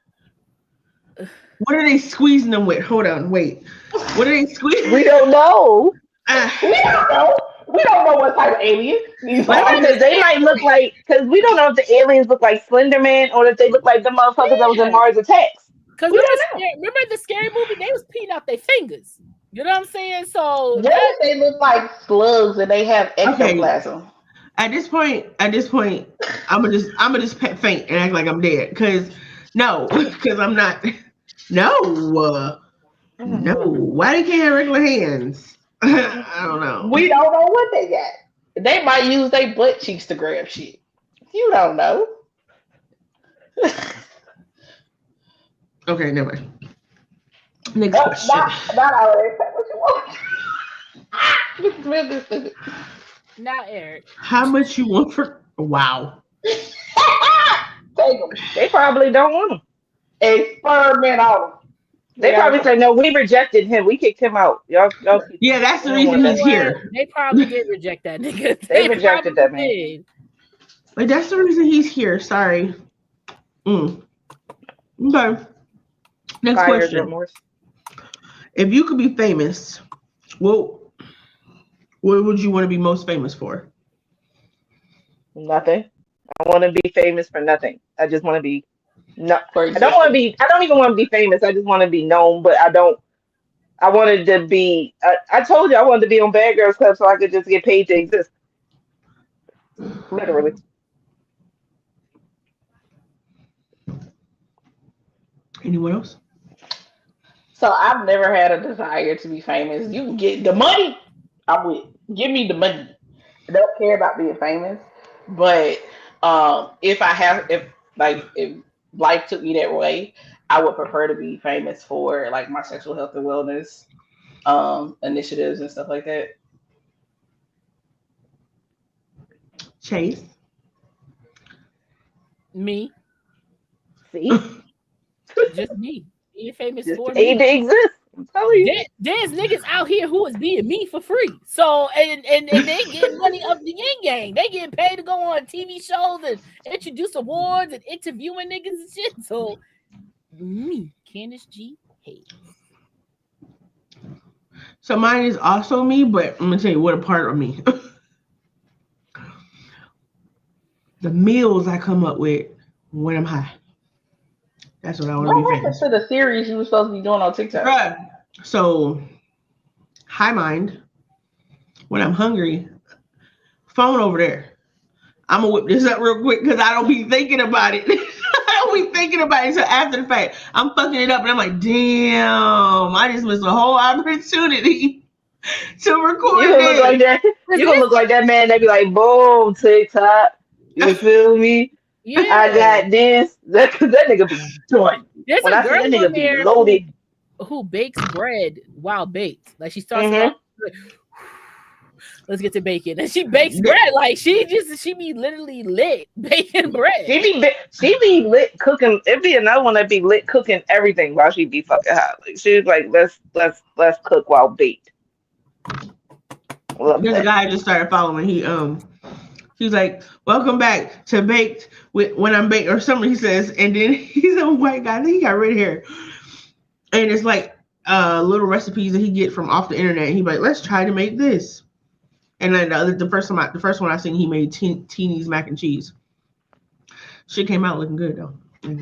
What are they squeezing them with? Hold on, wait. What are they squeezing? We don't know. We don't know. We don't know what type of alien. Because they might look like, because we don't know if the aliens look like Slender Man or if they look like the motherfuckers that was in Mars Attacks. Because remember the scary movie? They was peeing out their fingers. You know what I'm saying? So what if they look like slugs and they have ectoplasm? Okay. At this point, I'm gonna just faint and act like I'm dead. Because I'm not. No. Why they can't have regular hands? I don't know. We don't know what they got. They might use their butt cheeks to grab shit. You don't know. Okay, never mind. Next question. Not already. What you want? now, Eric, how much you want for? Wow. Take them. They probably don't want them. Experiment on them. They probably say, no, we rejected him. We kicked him out. Y'all yeah, that's the reason he's here. They probably did reject that nigga. They rejected that man. Did. Like, that's the reason he's here. Sorry. Okay. Next question. If you could be famous, what would you want to be most famous for? Nothing. I want to be famous for nothing. I just want to be I don't even want to be famous. I just want to be known, but I wanted to be I told you I wanted to be on Bad Girls Club so I could just get paid to exist. Literally. Anyone else? So I've never had a desire to be famous. You can get the money. I would give me the money. I don't care about being famous, but if life took me that way, I would prefer to be famous for like my sexual health and wellness initiatives and stuff like that. Chase. Me, See, just me. Being famous just for paid me. to exist. I'm telling you. There's niggas out here who is being me for free. So and they get money up the yin yang. They get paid to go on TV shows and introduce awards and interviewing niggas and shit. So me, Candace G. Hayes. So mine is also me, but I'm gonna tell you what a part of me. The meals I come up with when I'm high. That's what I want to What be happened famous. to the series you were supposed to be doing on TikTok? Bruh. So, high mind. When I'm hungry, phone over there. I'm gonna whip this up real quick because I don't be thinking about it. I don't be thinking about it until after the fact. I'm fucking it up and I'm like, damn, I just missed a whole opportunity to record You gonna look like this. that. You gonna look like that man that be like, boom, TikTok. You feel me? Yeah, I got this. That nigga be done. there's When a I see girl that nigga on be there loaded. who bakes bread while baked. Like she starts Mhm. off like, let's get to bacon, and she bakes bread like she be literally lit baking bread. She be lit cooking. It be another one that be lit cooking everything while she be fucking hot. Like she's like, let's cook while baked. Love There's a that. guy I just started following. He's like, welcome back to Baked with when I'm baked or something, he says, and then he's a white guy. I think he got red hair. And it's like little recipes that he get from off the internet. And he's like, let's try to make this. And then the first one I seen, he made Teeny's mac and cheese. Shit came out looking good though. You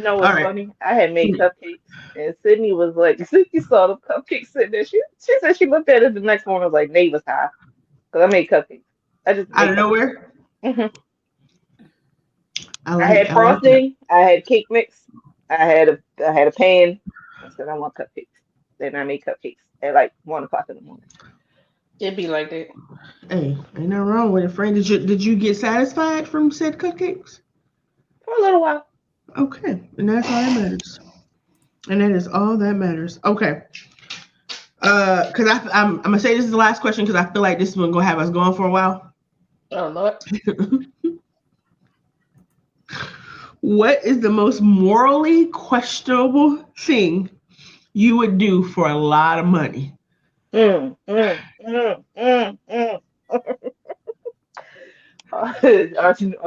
know what's All right. funny? I had made cupcakes, and Sydney was like, Sydney saw the cupcakes sitting there. She said she looked at it the next morning and was like, neighbor's high. Because I made cupcakes. I just Out made of nowhere. Mhm. I I had like frosting. I had cake mix. I had a pan. I said I want cupcakes. Then I made cupcakes at like 1 o'clock in the morning. It'd be like that. Hey, ain't nothing wrong with it, friend. Did you get satisfied from said cupcakes? For a little while. Okay, and that's all that matters. And that is all that matters. Okay. Because I'm gonna say this is the last question because I feel like this one gonna have us going for a while. Oh Lord. What is the most morally questionable thing you would do for a lot of money? Mm.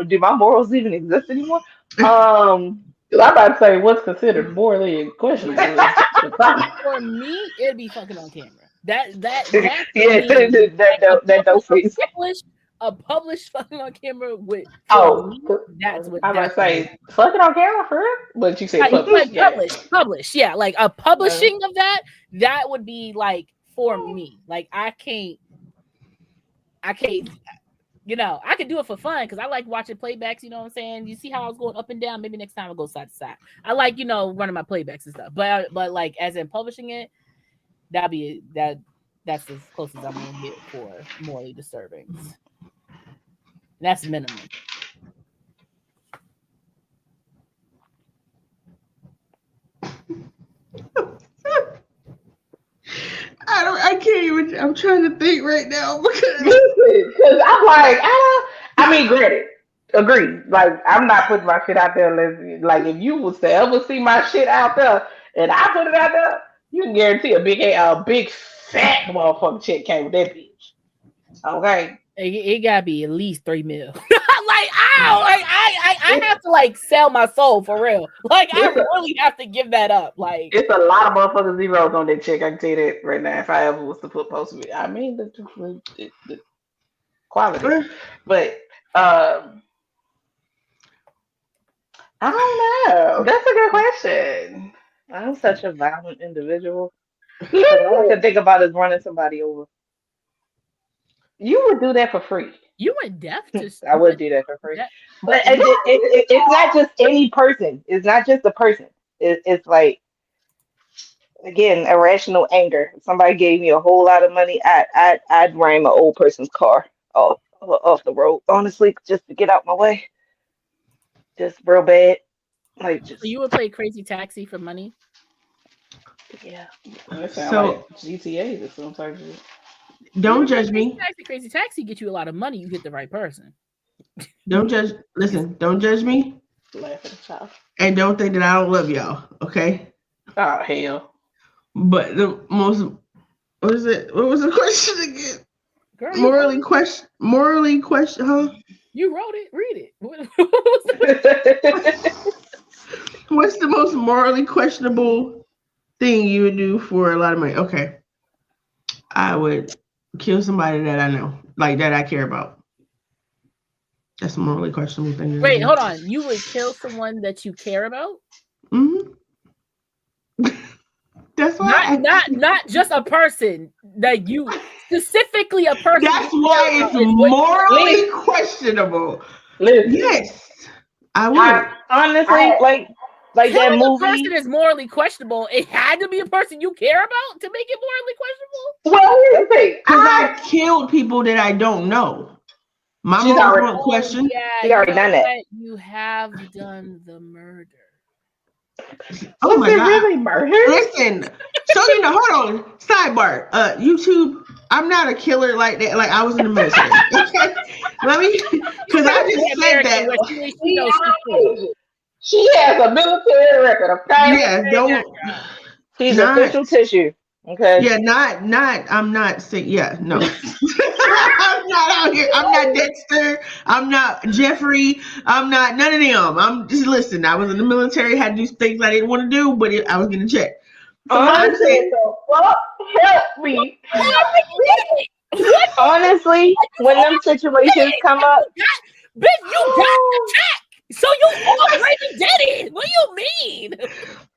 Do my morals even exist anymore? Cause I'm about to say what's considered morally questionable. For me, it'd be fucking on camera. That Yeah, that don't face. a published fucking on camera with Oh, that's what I'm about that's to say fucking on camera for real? But you said like published. published, yeah, like a publishing of that would be like for me. Like I can't, you know, I could do it for fun because I like watching playbacks, you know what I'm saying? You see how I was going up and down, maybe next time I'll go side to side. I like, you know, running my playbacks and stuff. But like as in publishing it, that's as close as I'm gonna get for morally disturbing. That's minimum. I can't even. I'm trying to think right now because Because I'm like, I mean, granted, agreed. Like, I'm not putting my shit out there unless, like, if you was to ever see my shit out there and I put it out there, you can guarantee a big fat motherfucking check came with that bitch. Okay. It gotta be at least 3 mil. Like, ow, like I have to like sell my soul for real. Like I really have to give that up. Like It's a lot of motherfucking zeros on that check. I can tell you that right now. If I ever was to put post of it, I mean the quality, but I don't know. That's a good question. I'm such a violent individual. All I can think about is running somebody over. You would do that for free. You went deaf to. I would do that for free. That- But it's not just any person. It's not just a person. It's like, again, irrational anger. If somebody gave me a whole lot of money, I'd ram an old person's car off the road. Honestly, just to get out my way. Just real bad. Like just So you would play Crazy Taxi for money? yeah. That sounds So- like GTA or some type of shit. Don't judge me. Crazy Taxi get you a lot of money. You get the right person. Don't judge. Listen, don't judge me, Laugh at the child. and don't think that I don't love y'all. Okay. Oh hell. But the most, what is it? What was the question again? Girl, you Morally question, huh? You wrote it. Read it. What was it? What's the most morally questionable thing you would do for a lot of money? Okay. I would kill somebody that I know, like that I care about. That's a morally questionable thing. to Wait, do. hold on. You would kill someone that you care about? Mhm. That's why. Not just a person that you specifically a person. That's you why care it's about is what- morally questionable. Listen, Yes, I would. honestly, like that Killing a movie. person is morally questionable. It had to be a person you care about to make it morally questionable. Well, here's the thing. Because I killed people that I don't know. My She's morals already- weren't questioned. Yeah, You already done that. what? You have done the murder. Oh my Was it god! really murder? Listen, so you know, hold on. Sidebar. YouTube. I'm not a killer like that. Like I was in the military. Okay, let me. Because I just said that. Where she knows she's cool. She has a military record, okay? Yeah, don't. She's Not- official tissue. Okay. Yeah, not. I'm not saying. Yeah, no. I'm not out here. I'm not Dexter. I'm not Jeffrey. I'm not none of them. I'm just listen. I was in the military. Had to do things I didn't want to do, but I was getting checked. So I'm saying, Help me. Honestly, when them situations come up, Bitch, you got the check, so you already did it. What do you mean?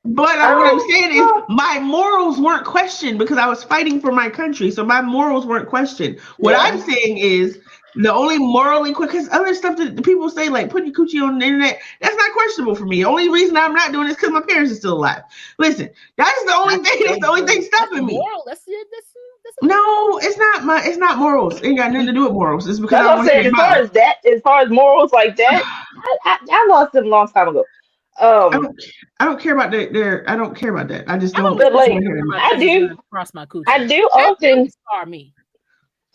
but what I'm saying is my morals weren't questioned because I was fighting for my country. So my morals weren't questioned. What Yeah. I'm saying is the only morally because other stuff that the people say, like putting coochie on the internet, that's not questionable for me. The only reason I'm not doing it is because my parents are still alive. Listen, that's the only thing. That's the only thing stopping me. Moral. That's it. That's No, it's not. It's not morals. It ain't got nothing to do with morals. It's because that's I what I'm want to saying. get As far mine. as that, as far as morals like that, I lost it a long time ago. I don't care about that. I don't care about that. I just I don't. don't But, like, want to hear them. I do. Cross my coochie. I do often. Scar me.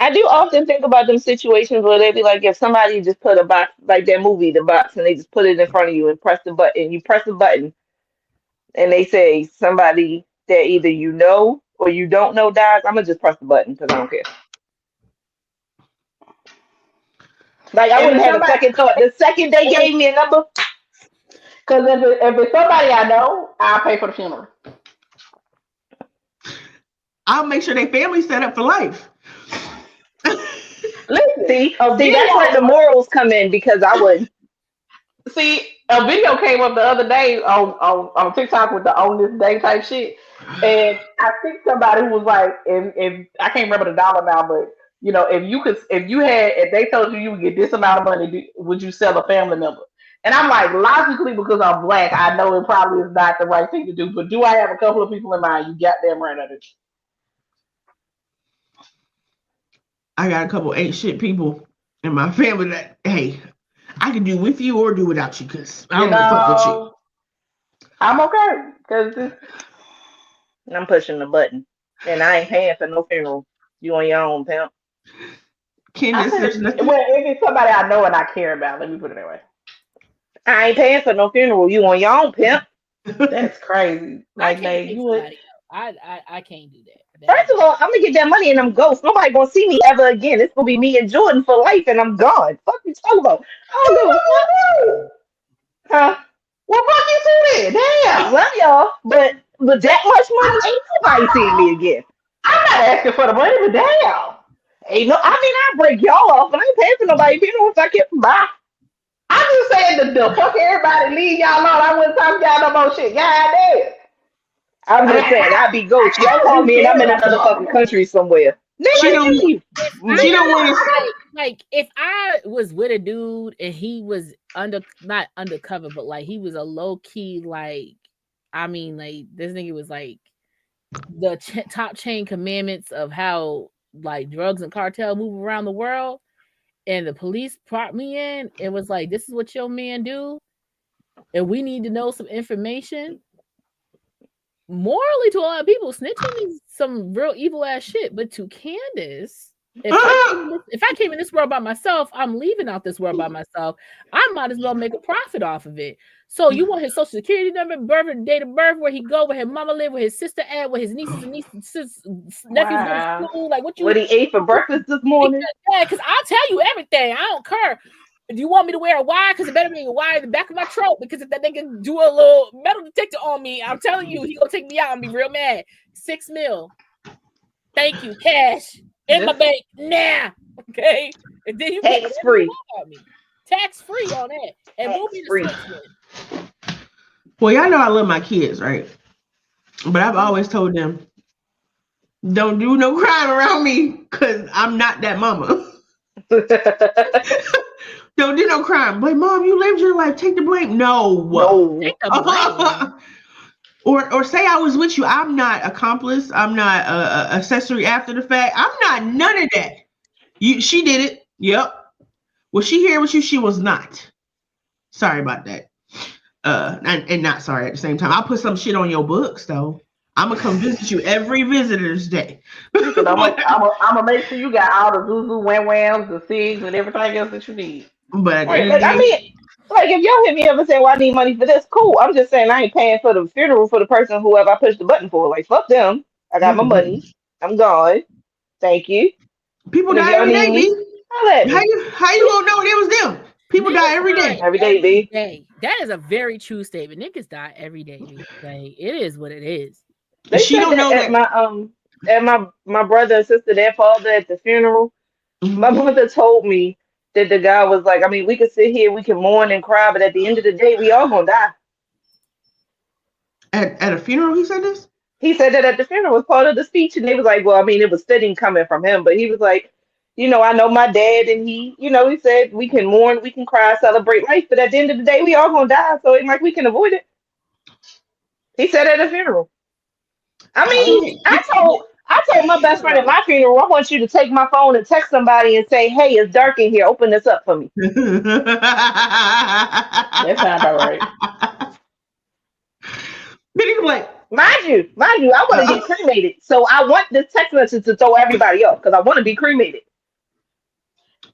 I do often think about them situations where they be like, if somebody just put a box, like that movie, The Box, and they just put it in front of you and press the button. You press the button, and they say somebody that either you know or you don't know dies. I'm gonna just press the button because I don't care. Like I wouldn't have a second thought. The second they gave me a number, Because if it's somebody I know, I'll pay for the funeral. I'll make sure their family's set up for life. listen, see, that's where the morals come in because I would. See, a video came up the other day on TikTok with the on this day type shit, and I think somebody was like, if I can't remember the dollar amount, but you know, if they told you would get this amount of money, would you sell a family member? And I'm like, logically, because I'm black, I know it probably is not the right thing to do. But do I have a couple of people in mind? You goddamn right I do. I got a couple ain't shit people in my family that, hey, I can do with you or do without you because I don't fuck with you. I'm okay because I'm pushing the button, and I ain't paying for no funeral. You on your own, pimp. Candace, there's nothing. well, if it's somebody I know and I care about, let me put it that way. I ain't paying for no funeral. You on your own, pimp. That's crazy. I Like, can't Nate, take you would. somebody else. I can't do that. First of all, I'm gonna get that money and I'm ghost. Nobody gonna see me ever again. It's gonna be me and Jordan for life, and I'm gone. Fuck you talking about? I don't give a fuck. Huh? Well, fuck you too then. I Damn. love y'all, but with that much money, ain't nobody seeing me again. I'm not asking for the money, but damn. Ain't no. I mean, I break y'all off, and I ain't paying for nobody funeral if I get bye. I'm just saying the fuck everybody leave y'all alone. I wouldn't talk to y'all no more shit. God damn. I'm just saying, I'd be ghost. Y'all call me, and I'm in another fucking country somewhere. She don't want to. like if I was with a dude and he was not undercover, but like he was a low key, like I mean, like this nigga was like the top chain commandments of how like drugs and cartel move around the world, and the police brought me in. It was like, this is what your man do, and we need to know some information. Morally, to a lot of people, snitching is some real evil ass shit. But to Candace, if I came in this world by myself, I'm leaving out this world by myself. I might as well make a profit off of it. So you want his social security number, birth, date of birth, where he go, where his mama live, where his sister at, where his nieces and nephews go to school, like what he ate for breakfast this morning? Yeah, because I'll tell you everything. I don't care. Do you want me to wear a wire? Because it better be a wire in the back of my throat. Because if that nigga do a little metal detector on me, I'm telling you, he gonna take me out and be real mad. $6 million. Thank you, cash in my bank now. Okay, and then you tax free. Tax free on that, and move me to Switzerland. Well, y'all know I love my kids, right? But I've always told them, don't do no crime around me, because I'm not that mama. Don't do no crime. But Mom, you lived your life. Take the blame. No. Take the blame. Or say I was with you. I'm not accomplice. I'm not accessory after the fact. I'm not none of that. She did it. Yep. Was she here with you? She was not. Sorry about that. And not sorry at the same time. I'll put some shit on your books though. I'm gonna come visit you every visitor's day. I'm gonna make sure you got all the Zuzu, wham-whams, the SIGs, and everything else that you need. But I mean, like if y'all hit me up and say, "Well, I need money for this," cool. I'm just saying I ain't paying for the funeral for the person whoever I pushed the button for. Like fuck them. I got my money. I'm gone. Thank you. People die every day, B. How you gonna know it was them? People die every day. Every day, B. That is a very true statement. Niggas die every day, B. Like, it is what it is. She don't know that. At my brother and sister, their father at the funeral, my mother told me that the guy was like, I mean, we could sit here, we can mourn and cry, but at the end of the day, we all gonna die. At a funeral, he said this? He said that at the funeral was part of the speech, and they was like, well, I mean, it was fitting coming from him, but he was like, I know my dad, and he said we can mourn, we can cry, celebrate life, but at the end of the day, we all gonna die, so it's like we can avoid it. He said at a funeral. I mean, I told my best friend at my funeral, I want you to take my phone and text somebody and say, hey, it's dark in here. Open this up for me. That sounds about right. Mind you, I want to get cremated. So I want this text message to throw everybody off because I want to be cremated.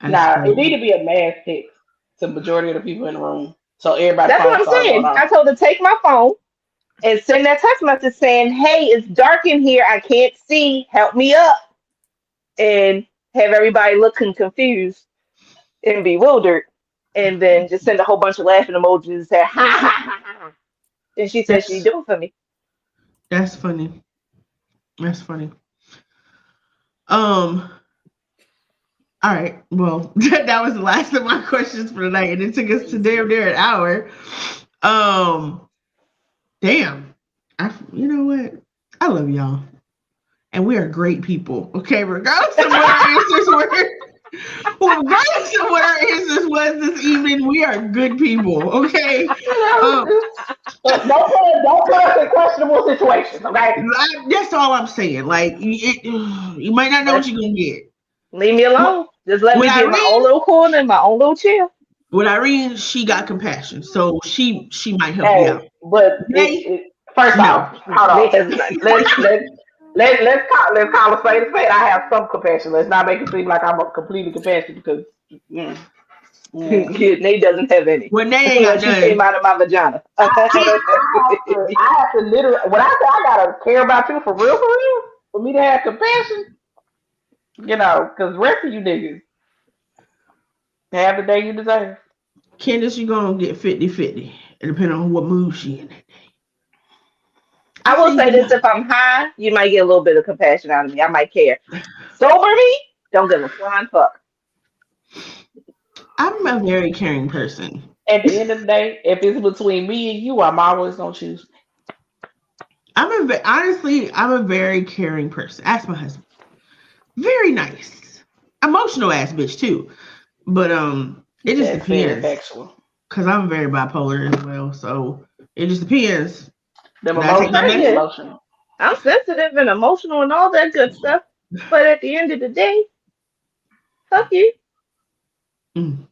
It need to be a mass text to the majority of the people in the room. So everybody. That's what I'm saying. I told her to take my phone and send that text message saying, hey, it's dark in here. I can't see. Help me up. And have everybody looking confused and bewildered. And then just send a whole bunch of laughing emojis and say, ha, ha, ha, ha. And she said she'd do it for me. That's funny. All right. Well, that was the last of my questions for tonight. And it took us to damn near an hour. Damn. You know what? I love y'all. And we are great people. Okay, regardless of what our answers were. Regardless of what our answers was this evening, we are good people. Okay. Don't put us in questionable situations, okay? That's all I'm saying. Like you might not know what you're gonna get. Leave me alone. Just let me get my own little corner and my own little chair. With Irene, she got compassion, so she might help you out. But first off, hold on. Let's call a spade a spade. I have some compassion. Let's not make it seem like I'm completely compassionate because Nate doesn't have any. When they ain't got she came out of my vagina. I have to literally. When I say I gotta care about you for real, for me to have compassion, because the rest of you niggas have the day you deserve. Candace, you gonna get 50-50, depending on what mood she in that day. I will say this: if I'm high, you might get a little bit of compassion out of me. I might care. Sober me, don't give a flying fuck. I'm a very caring person. At the end of the day, if it's between me and you, I'm always gonna choose. Honestly, I'm a very caring person. Ask my husband. Very nice. emotional ass bitch too. But it just That's very depends. factual. Cause I'm very bipolar as well, so it just depends. Them Did I take my emotions, medicine? emotional. I'm sensitive and emotional and all that good stuff. But at the end of the day, fuck you. And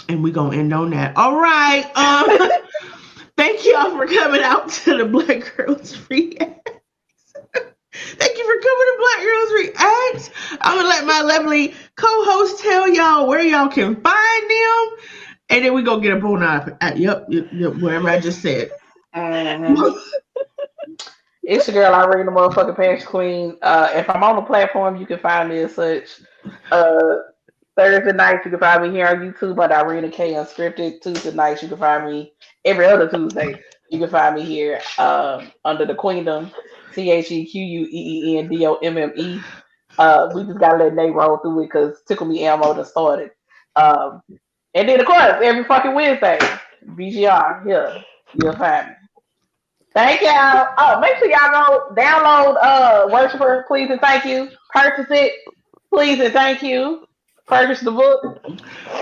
we gonna end on that. All right. Thank y'all for coming out to the Black Girls React. Thank you for coming to Black Girls React. I'm gonna let my lovely co-host tell y'all where y'all can find them, and then we gonna get up on yep, whatever I just said. Mhm. It's your girl, Irene, the motherfucking Pants Queen. If I'm on the platform, you can find me as such. Thursday nights, you can find me here on YouTube at Irina K Unscripted. Tuesday nights, you can find me every other Tuesday. You can find me here under the Queendom, TheQueenDomme. We just gotta let Nate roll through it because Tickle Me Elmo done started. And then, of course, every fucking Wednesday, VGR here, you'll find me. Thank y'all. Oh, make sure y'all go download Worshiper, please and thank you. Purchase it, please and thank you. Purchase the book,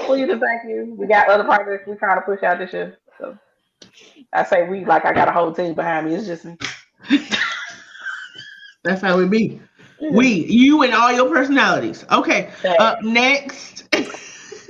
please and thank you. We got other projects we're trying to push out this year. So I say we like I got a whole team behind me. It's just me. That's how it be. You and all your personalities. Okay. Up next.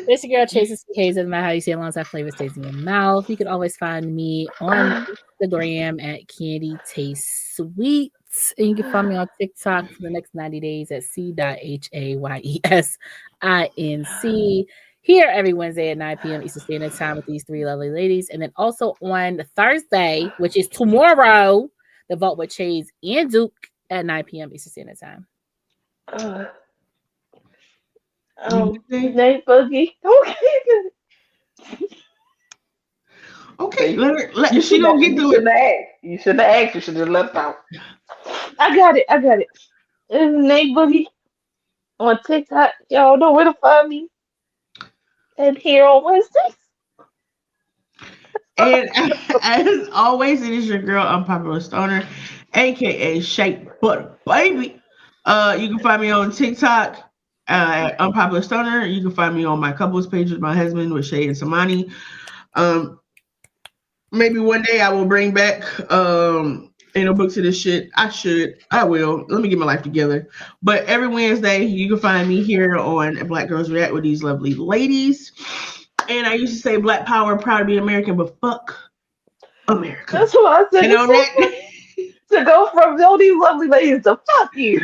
It's your girl Chasing CKs. Doesn't matter how you say it, as long as that flavor stays in your mouth. You can always find me on Instagram at Candy Taste Sweets. And you can find me on TikTok for the next 90 days at C.HAYESINC. Here every Wednesday at 9 p.m. Eastern Standard Time with these three lovely ladies. And then also on Thursday, which is tomorrow, the Vault with Chase and Duke at 9 p.m. Eastern Standard Time. Nate Boogie. Okay, You she gonna get through it. You shouldn't have asked. You should have left out. I got it. It's Nate Boogie on TikTok. Y'all know where to find me. And here on Wednesdays. And as always, it is your girl, Unpopular Stoner, aka Shake Butter Baby. You can find me on TikTok at Unpopular Stoner. You can find me on my couples page with my husband, with Shay and Samani. Maybe one day I will bring back books of this shit. I will. Let me get my life together. But every Wednesday, you can find me here on Black Girls React with these lovely ladies. And I used to say Black Power, proud to be American, but fuck America. That's what I said. And on that, to go from all these lovely ladies to fuck you.